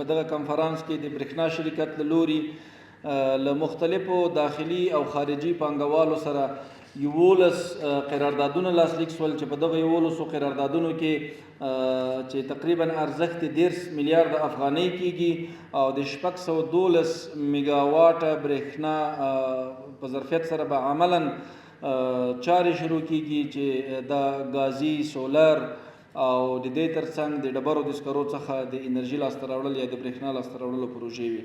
په دغه کنفرانس کې د برېښنا شرکت له لوري له مختلفو داخلي او خارجي پانګوالو سره 11 قراردادونه لاسلیک شول چې په دغه 11 قراردادونو کې چې تقریبا ارزښت 10 میلیارډ افغانۍ کېږي او د 612 میګاواټه برېښنا په ظرفیت سره به عملا چارې شروع کېږي چې د ګازي سولر او د دې ترڅنګ د ډبرو د سکرو څخه د انرژي لاسته راوړل یا د برېښنا لاسته راوړلو پروژې وي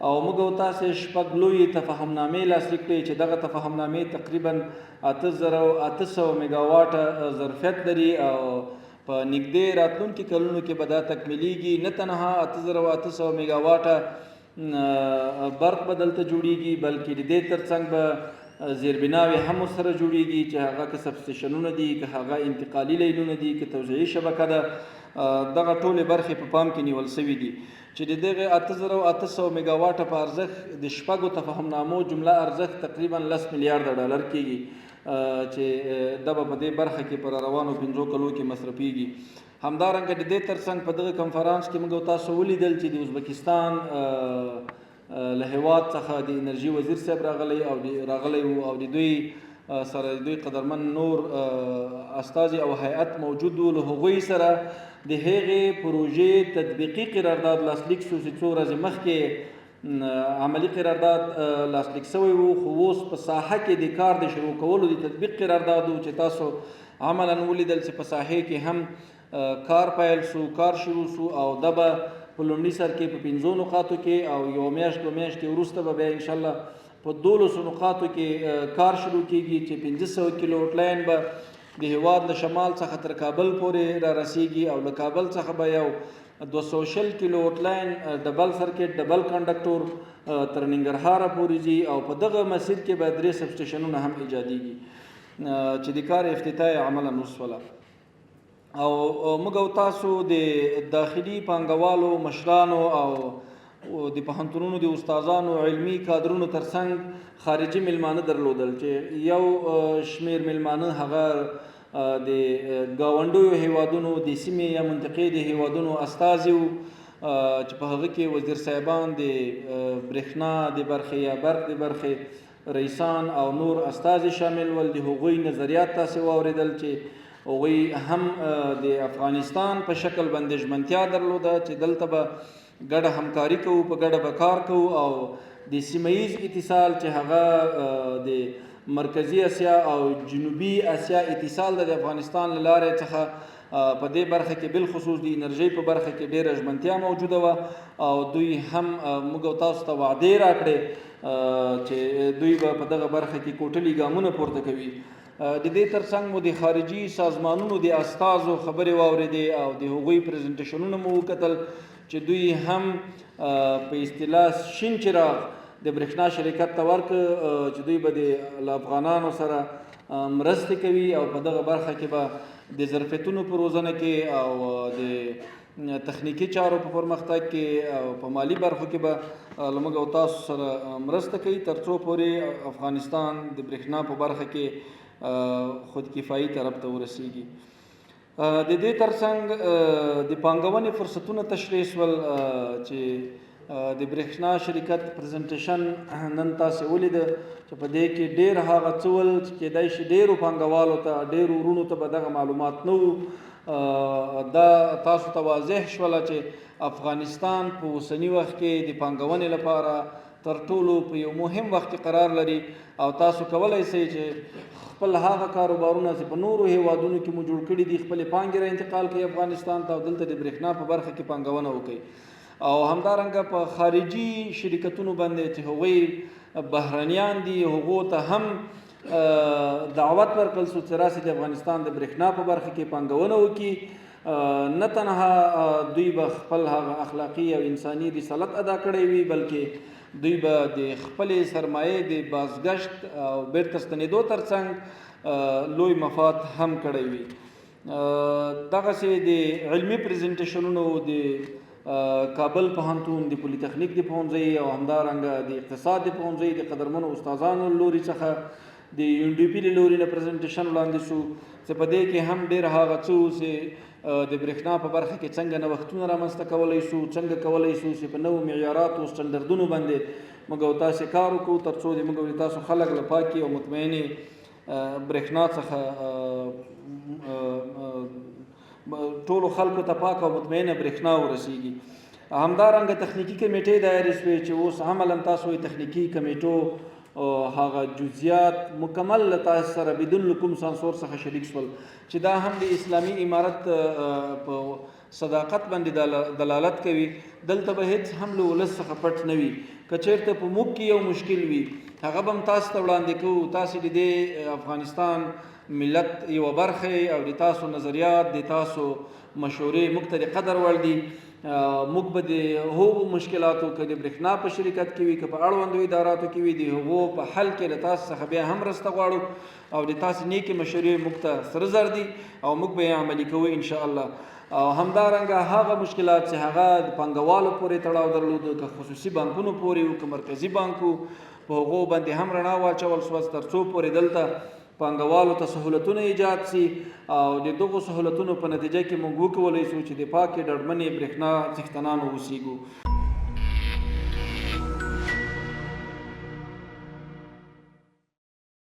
او موږ او تاسې 6 لویې تفاهمنامې لاسلیک کړې چې دغه تفاهمنامې تقریبا 8800 میګاواټه ظرفیت لري او په نږدې راتلونکي کلونو کې به دا تکمیلیږي نه تنها 8800 میګاواټه برق به دلته جوړیږي بلکې د دې ترڅنګ به زیربناوې هم سره جوړیږي چې هغه که سبسټیشنونه دي که هغه انتقالي لینونه دي که توزیعي شبکه ده دغه ټولې برخې په پام کې نیول سوي دي چې د دغه 8800 میګاواټه په ارزښت د 6 تفاهمنامو جمله ارزښت تقریبا 10 میلیارډ ډالر کېږي چې دا به په دې برخه کې پر روانو 5 کلو کې مصرفیږي همدارنګه د دې ترڅنګ په دغه کنفرانس کې موږ تاسو ولیدل چې د ازبکستان له هېواد څخه د انرژي وزیر صاحب راغلی او د دوی سره دوی قدرمن نور استازي او هیئت موجود و له هغوی سره د هغې پروژې تطبیقي قرارداد لاسلیک شو چې څو ورځې مخکې عملی قرارداد لاسلیک شوی و خو اوس په ساحه کې د کار د شروع کولو د تطبیق قرارداد و چې تاسو عملا ولیدل چې په ساحې کې هم کار پیل شو کار شروع شو او دا به په لومړي سر کې په 5 نقاطو کې او یو میاشت 2 میاشتې وروسته به بیا انشاءالله په 12 نقاطو کې کار شروع کېږي چې 500 کیلو وټ لاین به د هېواد له شمال څخه تر کابل پورې را رسیږي او له کابل څخه به یو 200 کیلو وټ لاین ډبل سرکټ ډبل کنډکټور تر ننګرهاره پورې ځي او په دغه مسیر کې به 3 سبسټیشنونه هم ایجادیږي چې د کار افتتاح عملا وسوله او موږ او تاسو د داخلي پانګوالو مشرانو او د پوهنتونونو د استادانو علمي کادرونو ترڅنګ خارجي میلمانه درلودل چې یو شمیر میلمانه هغه د ګاونډیو هیوادونو د سیمې یا منطقې د هیوادونو استازي وو چې په هغه کې وزیر صاحبان د برېښنا د برخې یا برق د برخې رئیسان او نور استازي شامل ول د هغوی نظریات تاسې واورېدل چې هغوی هم د افغانستان په شکل باندې ژمنتیا درلوده چې دلته به ګډه همکاري کوو په ګډه به کار کوو او د سیمه ییز اتصال چې هغه د مرکزی اسیا او جنوبي اسیا اتصال د افغانستان له لارې څخه په دې برخه کې بالخصوص د انرژۍ په برخه کې ډېره ژمنتیا موجوده وه او دوی هم موږ او تاسو ته وعدې راکړې چې دوی به په دغه برخه کې کوټلي ګامونه پورته کوي د دې ترڅنګ مو د خارجي سازمانونو د استازو خبرې واورېدې او د هغوی پریزنټیشنونه مو وکتل چې دوی هم په اصطلاح شین چراغ د برېښنا شرکت ته ورکړه چې دوی به د افغانانو سره مرستې کوي او په دغه برخه کې به د ظرفیتونو په روزنه کې او د تخنیکي چارو په پرمختګ کې او په مالی برخو کې به موږ او تاسو سره مرسته کوي تر څو پورې افغانستان د برېښنا په برخه کې خود کفایي طرف ته ورسیږي د دې ترڅنګ د پانګونې فرصتونه تشریح شول چې د برېښنا شرکت پریزنټیشن نن تاسې ولیده چې په دې کې ډېر هغه څه ول چې کېدای شي ډېرو پانګوالو ته ډېرو وروڼو ته به دغه معلومات نه وو دا تاسو ته واضح شوله چې افغانستان په اوسني وخت کې د پانګونې لپاره تر ټولو په یو مهم وخت کې قرار لري او تاسو کولی شئ چې خپل هغه کاروبارونه چې په نورو هیوادونو کې مو جوړ کړي دي خپلې پانګې را انتقال کړي افغانستان ته او دلته د برېښنا په برخه کې پانګونه وکړي او همدارنګه په خارجي شرکتونو باندې چې هغوی بهرنیان دي هغو ته هم دعوت ورکړل شو چې راسي د افغانستان د برېښنا په برخه کې پانګونه وکړي نه تنها دوی به خپل هغه اخلاقي او انساني رسالت ادا کړی وي بلکې دوی به د خپلې سرمایې د بازګشت او بیرته ستنېدو ترڅنګ لوی مفاد هم کړی وي دغسې د علمي پریزنټیشنونو د کابل پوهنتون د پولیتخنیک د پوهنځي او همدارنګه د اقتصاد د پوهنځي د قدرمنو استادانو لوري څخه د UNDP له لوري نه پریزنټیشن وړاندې شو چې په دې کې هم ډېر هغه څه چې د برېښنا په برخه کې څنګه نوښتونه رامنځته کولی شو، څنګه کولی شو چې په نوو معیاراتو سټنډردونو باندې موږ او تاسې کار وکړو تر څو د موږ او تاسو خلک له پاکې او مطمئنې برېښنا څخه ټولو خلکو ته پاک او مطمئنه برېښنا ورسیږي. همدارنګه تخنیکي کمیټې دایرې شوې چې اوس عملا تاسو وایي تخنیکي کمیټو هغه جزئیات مکمل له تاسو سره بدون له کوم سانسور څخه شریک شول چې دا هم د اسلامي امارت په صداقت باندې دلالت کوي. دلته به هیڅ هم له ولس څخه پټ نه وي. که چېرته په موږ کې یو مشکل وي هغه به هم تاسو ته وړاندې کوو. تاسې د دې افغانستان ملت یوه برخه او د تاسو نظریات د تاسو مشورې موږ ته د قدر وړ دي. موږ به د هغو مشکلاتو که د برېښنا په شرکت کې وي که په اړوندو اداراتو کې وي د هغو په حل کې له تاسو څخه بیا هم مرسته غواړو او د تاسې نیکې مشورې موږ ته سره زر دي او موږ به یې عملي کوو انشاءالله. او همدارنګه هغه مشکلات چې هغه د پانګوالو پورې تړاو درلودو که خصوصي بانکونو پورې وو که مرکزي بانک وو په هغو باندې هم رڼا واچول شوه تر څو پورې دلته پانګوالو ته سهولتونه ایجاد سي او د دغو سهولتونو په نتیجه کې موږ وکولی شو چې د پاکې ډډمنې برېښنا څښتنان واوسیږو.